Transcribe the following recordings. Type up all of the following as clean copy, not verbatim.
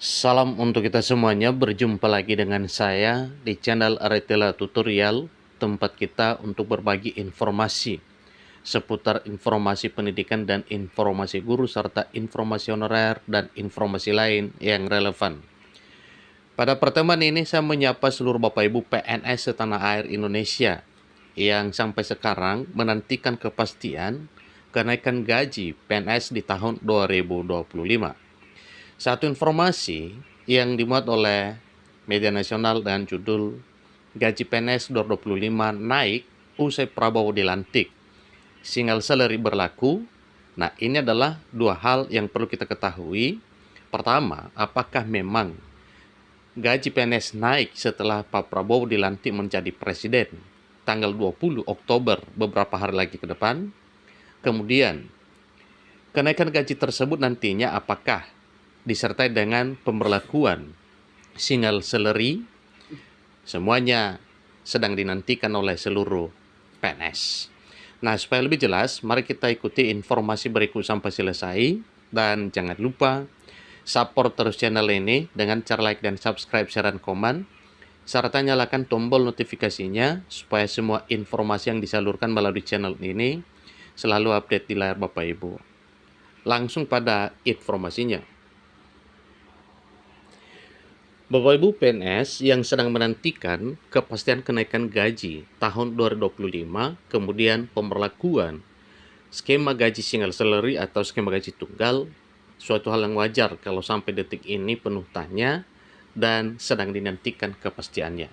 Salam untuk kita semuanya, berjumpa lagi dengan saya di channel Aretela Tutorial, tempat kita untuk berbagi informasi seputar informasi pendidikan dan informasi guru serta informasi honorer dan informasi lain yang relevan. Pada pertemuan ini saya menyapa seluruh Bapak Ibu PNS setanah air Indonesia yang sampai sekarang menantikan kepastian kenaikan gaji PNS di tahun 2025. Satu informasi yang dimuat oleh media nasional dengan judul Gaji PNS 2025 naik usai Prabowo dilantik. Single salary berlaku. Nah, ini adalah dua hal yang perlu kita ketahui. Pertama, apakah memang gaji PNS naik setelah Pak Prabowo dilantik menjadi presiden tanggal 20 Oktober, beberapa hari lagi ke depan? Kemudian, kenaikan gaji tersebut nantinya apakah disertai dengan pemberlakuan single salary? Semuanya sedang dinantikan oleh seluruh PNS. Nah, supaya lebih jelas, mari kita ikuti informasi berikut sampai selesai. Dan jangan lupa support terus channel ini dengan cara like dan subscribe, share, dan komen, serta nyalakan tombol notifikasinya supaya semua informasi yang disalurkan melalui channel ini selalu update di layar Bapak Ibu. Langsung pada informasinya. Bapak Ibu PNS yang sedang menantikan kepastian kenaikan gaji tahun 2025, kemudian pemberlakuan skema gaji single salary atau skema gaji tunggal, suatu hal yang wajar kalau sampai detik ini penuh tanya dan sedang dinantikan kepastiannya.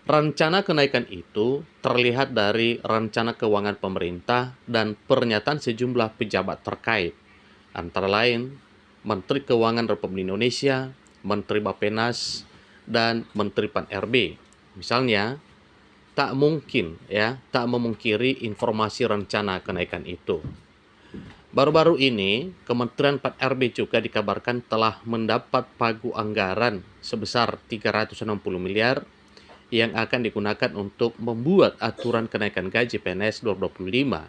Rencana kenaikan itu terlihat dari rencana keuangan pemerintah dan pernyataan sejumlah pejabat terkait, antara lain Menteri Keuangan Republik Indonesia, Menteri Bappenas, dan Menteri Pan-RB. Misalnya, tak memungkiri informasi rencana kenaikan itu. Baru-baru ini, Kementerian Pan-RB juga dikabarkan telah mendapat pagu anggaran sebesar 360 miliar yang akan digunakan untuk membuat aturan kenaikan gaji PNS 2025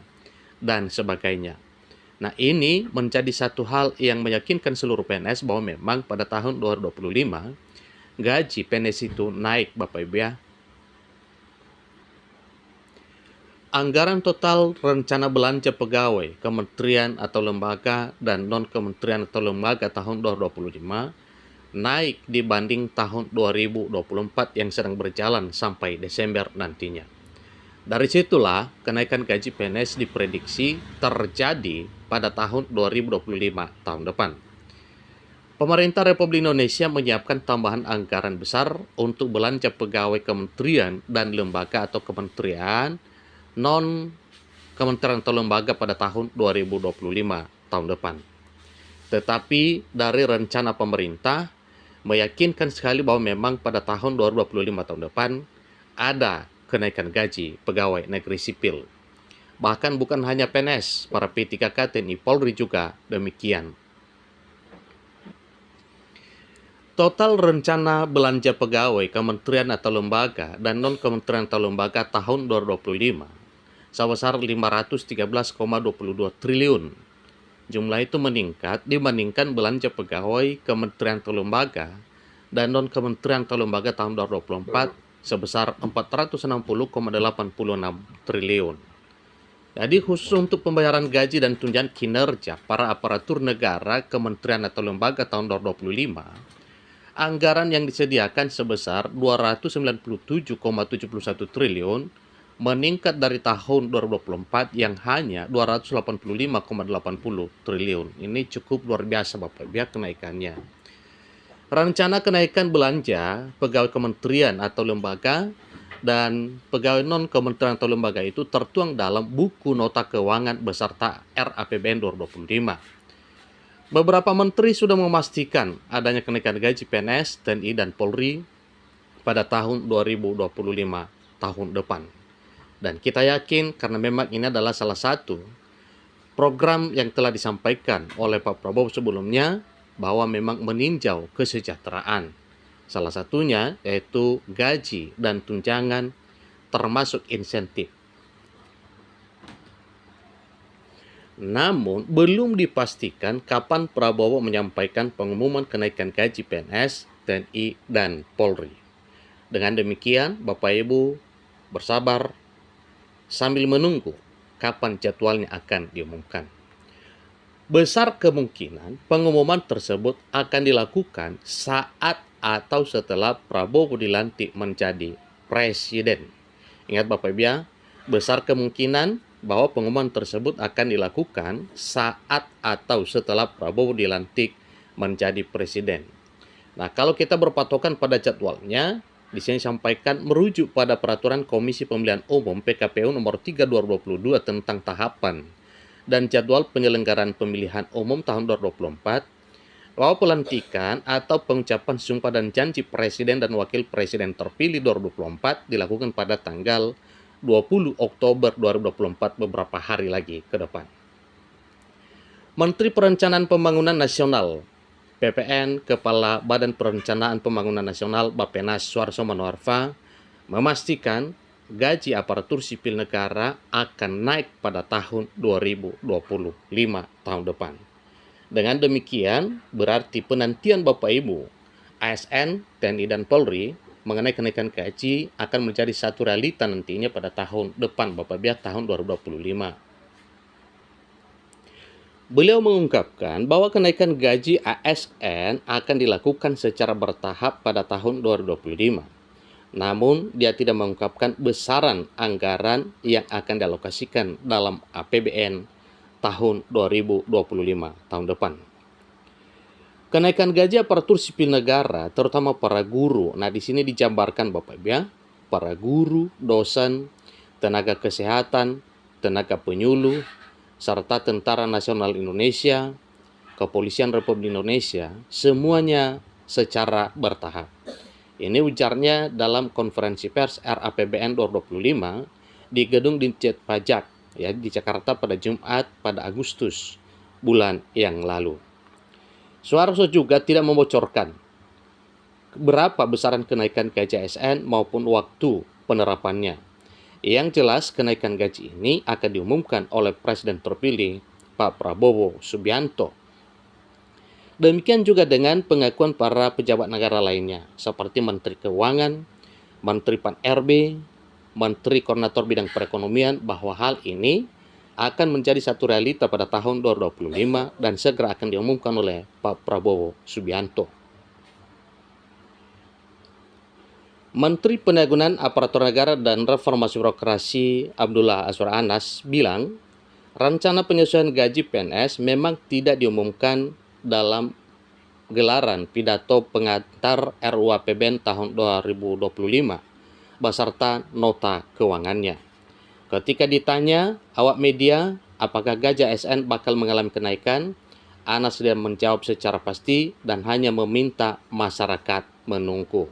dan sebagainya. Nah, ini menjadi satu hal yang meyakinkan seluruh PNS bahwa memang pada tahun 2025 gaji PNS itu naik, Bapak Ibu ya. Anggaran total rencana belanja pegawai, kementerian atau lembaga dan non-kementerian atau lembaga tahun 2025 naik dibanding tahun 2024 yang sedang berjalan sampai Desember nantinya. Dari situlah kenaikan gaji PNS diprediksi terjadi pada tahun 2025 tahun depan. Pemerintah Republik Indonesia menyiapkan tambahan anggaran besar untuk belanja pegawai kementerian dan lembaga atau kementerian non-kementerian atau lembaga pada tahun 2025 tahun depan. Tetapi dari rencana pemerintah meyakinkan sekali bahwa memang pada tahun 2025 tahun depan ada kenaikan gaji pegawai negeri sipil. Bahkan bukan hanya PNS, para P3K, TNI, Polri juga demikian. Total rencana belanja pegawai kementerian atau lembaga dan non-kementerian atau lembaga tahun 2025 sebesar 513,22 triliun. Jumlah itu meningkat dibandingkan belanja pegawai kementerian atau lembaga dan non-kementerian atau lembaga tahun 2024 sebesar 460,86 triliun. Jadi khusus untuk pembayaran gaji dan tunjangan kinerja para aparatur negara, kementerian atau lembaga tahun 2025, anggaran yang disediakan sebesar 297,71 triliun meningkat dari tahun 2024 yang hanya 285,80 triliun. Ini cukup luar biasa Bapak Ibu kenaikannya. Rencana kenaikan belanja pegawai kementerian atau lembaga dan pegawai non-kementerian atau lembaga itu tertuang dalam buku nota keuangan beserta RAPBN 2025. Beberapa menteri sudah memastikan adanya kenaikan gaji PNS, TNI, dan Polri pada tahun 2025 tahun depan. Dan kita yakin karena memang ini adalah salah satu program yang telah disampaikan oleh Pak Prabowo sebelumnya bahwa memang meninjau kesejahteraan. Salah satunya yaitu gaji dan tunjangan termasuk insentif. Namun, belum dipastikan kapan Prabowo menyampaikan pengumuman kenaikan gaji PNS, TNI, dan Polri. Dengan demikian, Bapak Ibu bersabar sambil menunggu kapan jadwalnya akan diumumkan. Besar kemungkinan pengumuman tersebut akan dilakukan saat atau setelah Prabowo dilantik menjadi presiden. Ingat Bapak Ibu ya, besar kemungkinan bahwa pengumuman tersebut akan dilakukan saat atau setelah Prabowo dilantik menjadi presiden. Nah, kalau kita berpatokan pada jadwalnya, di sini sampaikan merujuk pada peraturan Komisi Pemilihan Umum PKPU nomor 3 2022 tentang tahapan dan jadwal penyelenggaraan pemilihan umum tahun 2024, bahwa pelantikan atau pengucapan sumpah dan janji presiden dan wakil presiden terpilih 2024 dilakukan pada tanggal 20 Oktober 2024, beberapa hari lagi ke depan. Menteri Perencanaan Pembangunan Nasional PPN, Kepala Badan Perencanaan Pembangunan Nasional Bappenas Suarso Manoarfa memastikan gaji aparatur sipil negara akan naik pada tahun 2025 tahun depan. Dengan demikian, berarti penantian Bapak Ibu, ASN, TNI, dan Polri mengenai kenaikan gaji akan menjadi satu realita nantinya pada tahun depan, Bapak Ibu, tahun 2025. Beliau mengungkapkan bahwa kenaikan gaji ASN akan dilakukan secara bertahap pada tahun 2025. Namun, dia tidak mengungkapkan besaran anggaran yang akan dialokasikan dalam APBN tahun 2025 tahun depan. Kenaikan gaji aparatur sipil negara, terutama para guru. Nah, di sini dijabarkan Bapak Ibu ya, para guru, dosen, tenaga kesehatan, tenaga penyuluh, serta Tentara Nasional Indonesia, Kepolisian Republik Indonesia, semuanya secara bertahap. Ini ujarnya dalam konferensi pers RAPBN 2025 di Gedung Ditjen Pajak ya di Jakarta pada Jumat pada Agustus bulan yang lalu. Suarso juga tidak membocorkan berapa besaran kenaikan gaji ASN maupun waktu penerapannya. Yang jelas kenaikan gaji ini akan diumumkan oleh Presiden terpilih Pak Prabowo Subianto. Demikian juga dengan pengakuan para pejabat negara lainnya, seperti Menteri Keuangan, Menteri Pan-RB, Menteri Koordinator Bidang Perekonomian, bahwa hal ini akan menjadi satu realita pada tahun 2025 dan segera akan diumumkan oleh Pak Prabowo Subianto. Menteri Pendayagunaan Aparatur Negara dan Reformasi Birokrasi Abdullah Azwar Anas bilang, rencana penyesuaian gaji PNS memang tidak diumumkan dalam gelaran pidato pengantar RUU APBN tahun 2025 beserta nota keuangannya. Ketika ditanya awak media apakah gaji ASN bakal mengalami kenaikan, Anas tidak menjawab secara pasti dan hanya meminta masyarakat menunggu.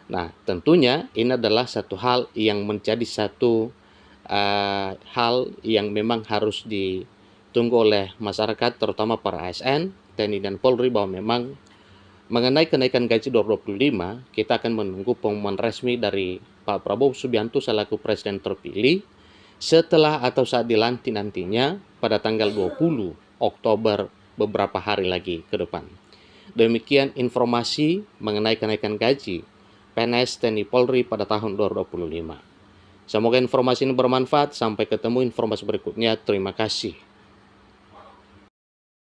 Nah, tentunya ini adalah satu hal yang menjadi satu hal yang memang harus ditunggu oleh masyarakat, terutama para ASN, TNI, dan Polri, bahwa memang mengenai kenaikan gaji 2025, kita akan menunggu pengumuman resmi dari Pak Prabowo Subianto selaku Presiden terpilih setelah atau saat dilantik nantinya pada tanggal 20 Oktober, beberapa hari lagi ke depan. Demikian informasi mengenai kenaikan gaji PNS, TNI, Polri pada tahun 2025. Semoga informasi ini bermanfaat. Sampai ketemu informasi berikutnya. Terima kasih.